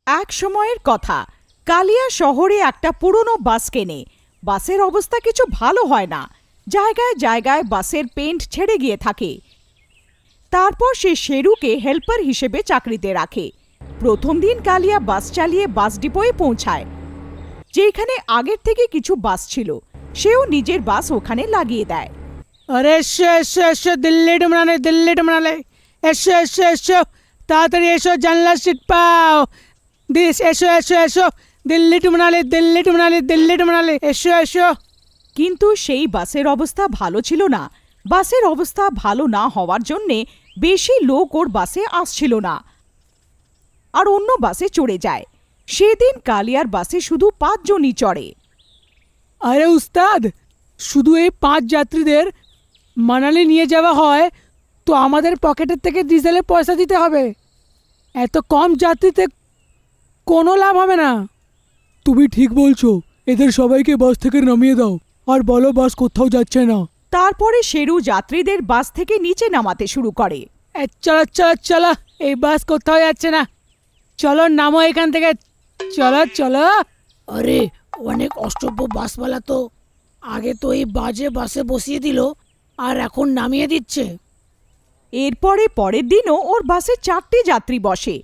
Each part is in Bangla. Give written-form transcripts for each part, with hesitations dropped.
এক সময়ের কথা, কালিয়া শহরে একটা পুরনো বাস কেনে। বাসের অবস্থা কিছু ভালো হয় না, জায়গায় জায়গায় বাসের পেন্ট ছেড়ে গিয়ে থাকে। তারপর সে শেরুকে হেল্পার হিসেবে চাকরিতে রাখে। প্রথম দিন কালিয়া বাস চালিয়ে বাস ডিপোয়ে পৌঁছায়, যেখানে আগের থেকে কিছু বাস ছিল। সেও নিজের বাস ওখানে লাগিয়ে দেয়। আরে এসো এসো এসো, দিল্লি ডুমরালে এসো এসো এসো, তাড়াতাড়ি এসো, জানলার সিট পাও। এসো এসো এসো, দিল্লি ডুমরালে এসো এসো। কিন্তু সেই বাসের অবস্থা ভালো ছিল না। বাসের অবস্থা ভালো না হওয়ার জন্যে বেশি লোক ওর বাসে আসছিল না আর অন্য বাসে চড়ে যায়। সেদিন কালিয়ার বাসে শুধু 5 জনই চড়ে। আরে উস্তাদ, শুধু এই 5 যাত্রীদের মানালি নিয়ে যাওয়া হয় তো আমাদের পকেটের থেকে ডিজেলের পয়সা দিতে হবে। এত কম যাত্রীতে কোনো লাভ হবে না। তুমি ঠিক বলছো, এদের সবাইকে বাস থেকে নামিয়ে দাও আর বলো বাস কোথাও যাচ্ছে না। তারপরে শেরু যাত্রীদের বাস থেকে নিচে নামাতে শুরু করে। চলো চলো চলো, এই বাস কোথাও যাচ্ছে না, চলো নামো এখান থেকে, চলো চলো। আরে অনেক অষ্টব্য বাসওয়ালা তো আগে তো এই বাজে বাসে বসিয়ে দিল আর এখন নামিয়ে দিচ্ছে। এরপরে পরের দিনও ওর বাসে 4টে যাত্রী বসে,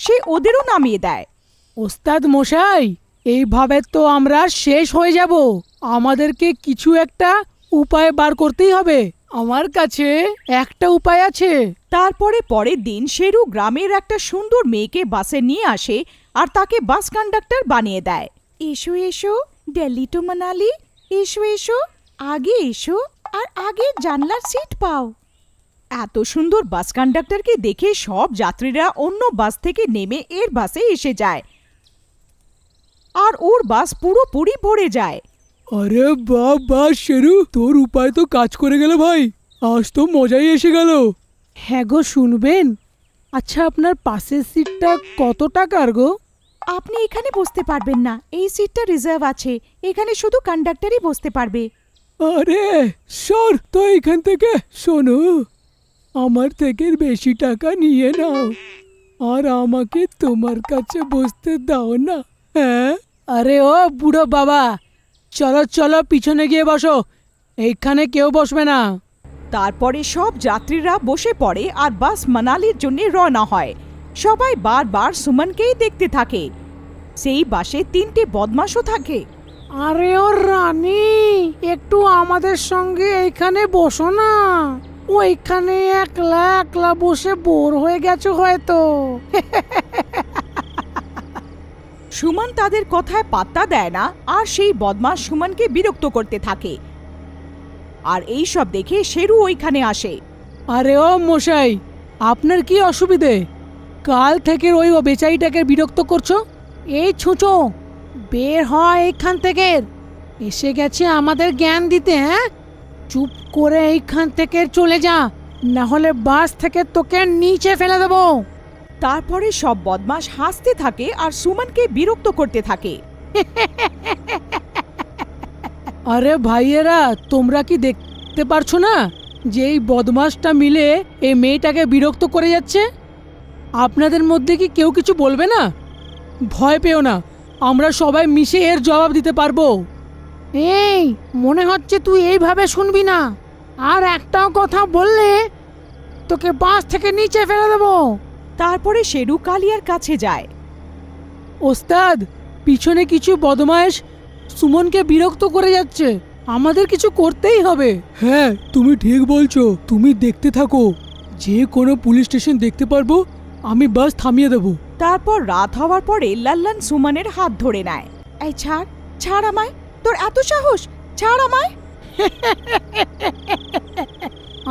সে ওদেরও নামিয়ে দেয়। ওস্তাদ মশাই, এইভাবে তো আমরা শেষ হয়ে যাব। আমাদেরকে কিছু একটা উপায় বার করতেই হবে। আমার কাছে একটা উপায় আছে। তারপরে পরের দিন শেরু গ্রামের একটা সুন্দর মেয়েকে বাসে নিয়ে আসে আর তাকে বাস কন্ডাক্টর বানিয়ে দেয়। এসো এসো, দিল্লি টু মানালি, এসো এসো, আগে এসো আর আগে জানলার সিট পাও। এত সুন্দর বাস কন্ডাক্টরকে দেখে সব যাত্রীরা অন্য বাস থেকে নেমে এর বাসে এসে যায় আর ওর বাস পুরোপুরি ভরে যায়। আরে বাহ বাহ শেরু, তোর উপায় তো কাজ করে গেল ভাই, আজ তো মজাই এসে গেল। হ্যাঁ গো, শুনবেন? আচ্ছা, আপনার পাশের সিটটা কত টাকার গো? আপনি এখানে বসতে পারবেন না, এই সিটটা রিজার্ভ আছে, এখানে শুধু কন্ডাক্টরই বসতে পারবে। আরে সর তো এখান থেকে। শোনো, আমার থেকে বেশি টাকা নিয়ে নাও আর আমাকে তোমার কাছে বসতে দাও না। হ্যাঁ, আরে ও বুড়ো বাবা, চলো চলো পিছনে গিয়ে বসো, এইখানে কেউ বসবে না। তারপরে সব যাত্রীরা বসে পড়ে আর বাস মানালির জন্য রওনা হয়। সবাই বারবার সুমনকেই দেখতে থাকে। সেই বাসে 3টে বদমাশও থাকে। আরে ও রানী, একটু আমাদের সঙ্গে এইখানে বসো না। ওইখানে একলা একলা বসে বোর হয়ে গেছো হয়তো। সুমন তাদের কথায় পাত্তা দেয় না আর সেই বদমাশ সুমনকে বিরক্ত করতে থাকে। আর এই সব দেখে শেরু ওইখানে আসে। আরে ও মশাই, আপনার কি অসুবিধে? কাল থেকে ওই বেচারিটাকে বিরক্ত করছো। এই ছুঁচো, বের হয় এইখান থেকে। এসে গেছে আমাদের জ্ঞান দিতে। হ্যাঁ, চুপ করে এইখান থেকে চলে যা, না হলে বাস থেকে তোকে নিচে ফেলে দেবো। তারপরে সব বদমাশ হাসতে থাকে আর সুমনকে বিরক্ত করতে থাকে। আরে ভাইয়েরা, তোমরা কি দেখতে পারছো না যে এই বদমাশটা মিলে এই মেয়েটাকে বিরক্ত করে যাচ্ছে? আপনাদের মধ্যে কি কেউ কিছু বলবে না? ভয় পেও না, আমরা সবাই মিশে এর জবাব দিতে পারবো। এই, মনে হচ্ছে তুই এইভাবে শুনবি না, আর একটাও কথা বললে তোকে বাস থেকে নিচে ফেলে দেবো। তারপরে শেরু কালিয়ার কাছে যায়। ওস্তাদ, পিছনে কিছু বদমাইশ সুমনকে বিরক্ত করে যাচ্ছে, আমাদের কিছু করতেই হবে। হ্যাঁ, তুমি ঠিক বলছো, তুমি দেখতে থাকো, যে কোনো পুলিশ স্টেশন দেখতে পারবো আমি বাস থামিয়ে দেবো। তারপর রাত হওয়ার পরে লাল্লান সুমনের হাত ধরে নেয়। এই ছাড়, ছাড় আমায়, তোর এত সাহস, ছাড় আমায়।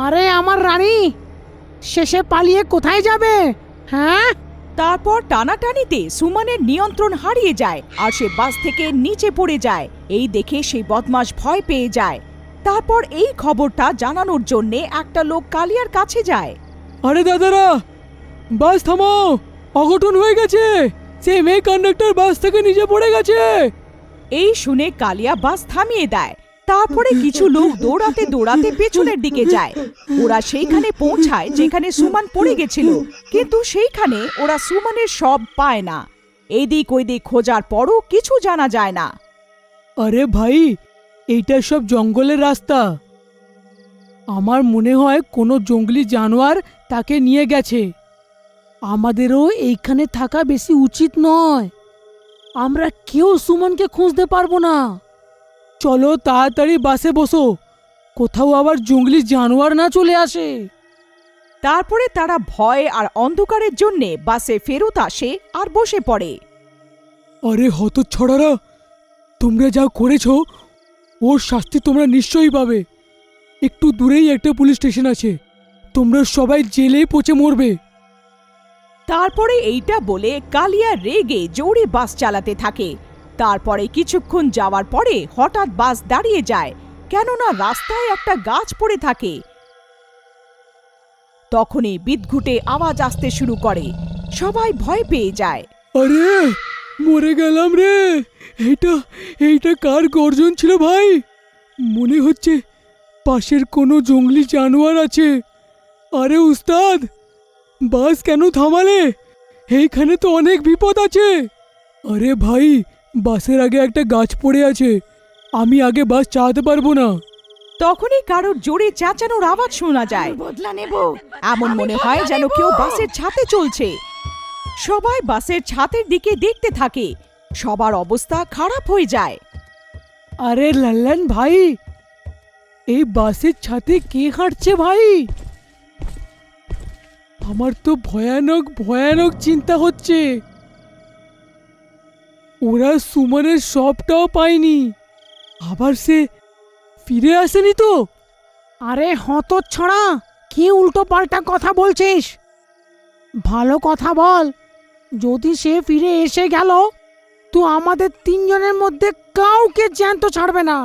আরে আমার রানী, শেষে পালিয়ে কোথায় যাবে? হ্যাঁ, তারপর টানাটানিতে সুমনের নিয়ন্ত্রণ হারিয়ে যায় আর সে বাস থেকে নিচে পড়ে যায়। এই দেখে সেই বদমাশ ভয় পেয়ে যায়। তারপর এই খবরটা জানানোর জন্যে একটা লোক কালিয়ার কাছে যায়। আরে দাদারা, বাস থামাও, অঘটন হয়ে গেছে, সেই মেয়ে কন্ডাক্টর বাস থেকে নিচে পড়ে গেছে। এই শুনে কালিয়া বাস থামিয়ে দেয়। তারপরে কিছু লোক দৌড়াতে দৌড়াতে পেছনের দিকে যায়। ওরা সেইখানে পৌঁছায় যেখানে সুমন পড়ে গেছিল, কিন্তু সেইখানে ওরা সুমনের শব পায় না। এইদিক ওইদিক খোঁজার পরও কিছু জানা যায় না। আরে ভাই, এইটা সব জঙ্গলের রাস্তা। আমার মনে হয় কোনো জঙ্গলি জানোয়ার তাকে নিয়ে গেছে। আমাদেরও এইখানে থাকা বেশি উচিত নয়। আমরা কেউ সুমনকে খুঁজতে পারবো না। চলো তাড়াতাড়ি বাসে বসো, কোথাও আবার জঙ্গলি জানোয়ার না চলে আসে। তারপরে তারা ভয় আর অন্ধকারের জন্যে বাসে ফেরত আসে আর বসে পড়ে। আরে হতচ্ছাড়ারা, তোমরা যা করেছো ওর শাস্তি তোমরা নিশ্চয়ই পাবে। একটু দূরেই একটা পুলিশ স্টেশন আছে, তোমরা সবাই জেলে পচে মরবে। তারপরে এইটা বলে কালিয়া রেগে জোরে বাস চালাতে থাকে। তারপরে কিছুক্ষণ যাওয়ার পরে হঠাৎ বাস দাঁড়িয়ে যায়, কেননা রাস্তায় একটা গাছ পড়ে থাকে। তখনই বিদঘুটে আওয়াজ আসতে শুরু করে, সবাই ভয় পেয়ে যায়। আরে মরে গেলাম রে! এইটা কার গর্জন ছিল ভাই? মনে হচ্ছে পাশের কোনো জঙ্গলি জানোয়ার আছে। আরে উস্তাদ, বাস কেন থামালে? এইখানে তো অনেক বিপদ আছে। আরে ভাই, বাসের আগে একটা গাছ পড়ে আছে, আমি আগে বাস চালাতে পারবো না। তখনই কারোর জোরে চেঁচানোর আওয়াজ শোনা যায়। বদলা নেব, এমন মনে হয় যেন কেউ বাসের ছাদে চলছে। সবাই বাসের ছাদের দিকে দেখতে থাকে। সবার অবস্থা খারাপ হয়ে যায়। আরে লাল্লান ভাই, এই বাসের ছাদে কে হাঁটছে ভাই? আমার তো ভয়ানক ভয়ানক চিন্তা হচ্ছে। ওরা সুমনের শবটাও পায়নি, আবার সে ফিরে আসেনি তো? আরে হতচ্ছাড়া, কি উল্টো পাল্টা কথা বলছিস? ভালো কথা বল। যদি সে ফিরে এসে গেল তো আমাদের তিনজনের মধ্যে কাউকে জ্যান্ত ছাড়বে না।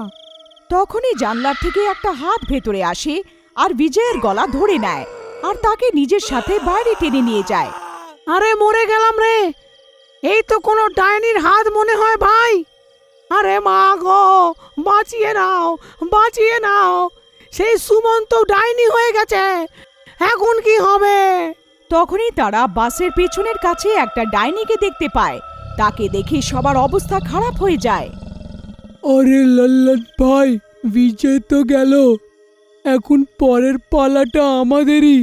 তখনই জানলার থেকে একটা হাত ভেতরে আসে আর বিজয়ের গলা ধরে নেয় আর তাকে নিজের সাথে বাইরে টেনে নিয়ে যায়। আরে মরে গেলাম রে! এই তো কোনো ডাইনির হাত মনে হয় ভাই। আরে মা গো, বাঁচিয়ে নাও, বাঁচিয়ে নাও! সেই সুমন তো ডাইনি হয়ে গেছে, এখন কি হবে? তখনই তারা বাসের পেছনের কাছে একটা ডাইনিকে দেখতে পায়। তাকে দেখে সবার অবস্থা খারাপ হয়ে যায়। আরে লাল্লান ভাই, বিজয় তো গেল, এখন পরের পালাটা আমাদেরই।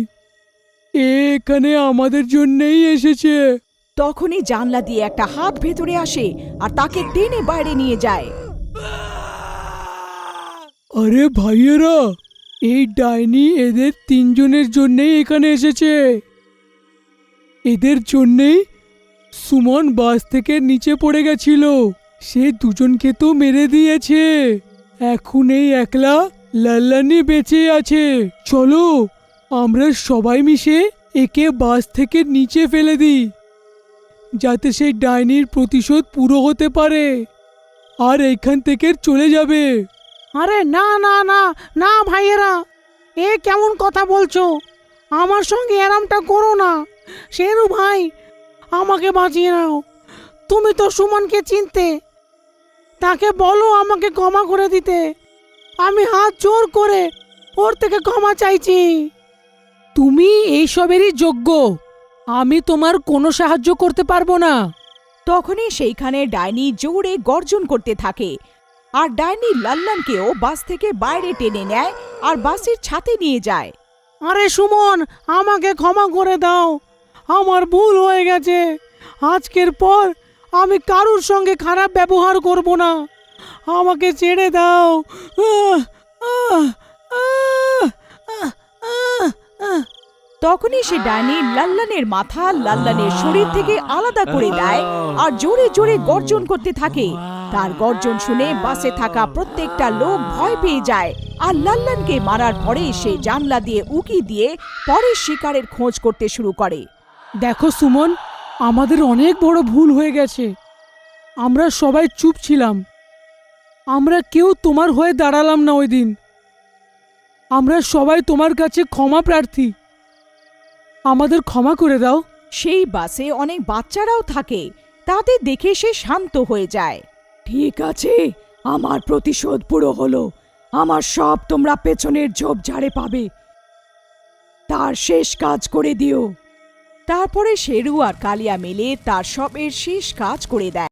এখানে আমাদের জন্যই এসেছে। তখনই জানলা দিয়ে একটা হাত ভেতরে আসে আর তাকে টেনে বাইরে নিয়ে যায়। আরে ভাইয়েরা, এই ডাইনি এদের তিনজনের জন্যই এখানে এসেছে। এদের জন্যেই সুমন বাস থেকে নিচে পড়ে গেছিল। সে দুজনকে তো মেরে দিয়েছে, এখন এই একলা লাল্লানি বেঁচে আছে। চলো আমরা সবাই মিশে একে বাস থেকে নিচে ফেলে দিই, যাতে সেই ডাইনির প্রতিশোধ পুরো হতে পারে আর এখান থেকে চলে যাবে। আরে না না না না ভাইয়েরা, এ কেমন কথা বলছো? আমার সঙ্গে এরমটা করো না। শেরু ভাই, আমাকে বাঁচিয়ে নাও। তুমি তো সুমনকে চিনতে, তাকে বলো আমাকে ক্ষমা করে দিতে। আমি হাত জোর করে ওর থেকে ক্ষমা চাইছি। তুমি এইসবেরই যোগ্য, আমি তোমার কোনো সাহায্য করতে পারবো না। তখনই সেইখানে ডাইনি জোরে গর্জন করতে থাকে আর ডাইনি লাল্লানকেও বাস থেকে বাইরে টেনে নেয় আর বাসের ছাতে নিয়ে যায়। আরে সুমন, আমাকে ক্ষমা করে দাও, আমার ভুল হয়ে গেছে। আজকের পর আমি কারুর সঙ্গে খারাপ ব্যবহার করব না, আমাকে ছেড়ে দাও। আহ, আহ, আহ, আহ, আহ, আহ। তখনই সে ডাইনি লাল্লানের মাথা লাল্লানের শরীর থেকে আলাদা করে দেয় আর জোরে জোরে গর্জন করতে থাকে। তার গর্জন শুনে বাসে থাকা প্রত্যেকটা লোক ভয় পেয়ে যায় আর লাল্লানকে মারার পরে সে জানলা দিয়ে উকি দিয়ে পরের শিকারের খোঁজ করতে শুরু করে। দেখো সুমন, আমাদের অনেক বড় ভুল হয়ে গেছে। আমরা সবাই চুপ ছিলাম, আমরা কেউ তোমার হয়ে দাঁড়ালাম না ওই দিন। আমরা সবাই তোমার কাছে ক্ষমা প্রার্থী, আমাদের ক্ষমা করে দাও। সেই বাসে অনেক বাচ্চারাও থাকে, তাদের দেখে সে শান্ত হয়ে যায়। ঠিক আছে, আমার প্রতিশোধ পুরো হলো, আমার সব তোমরা পেছনের ঝোপঝাড়ে পাবে। তার শেষ কাজ করে দিও। তারপরে শেরু আর কালিয়া মিলে তার সবের শেষ কাজ করে দেয়।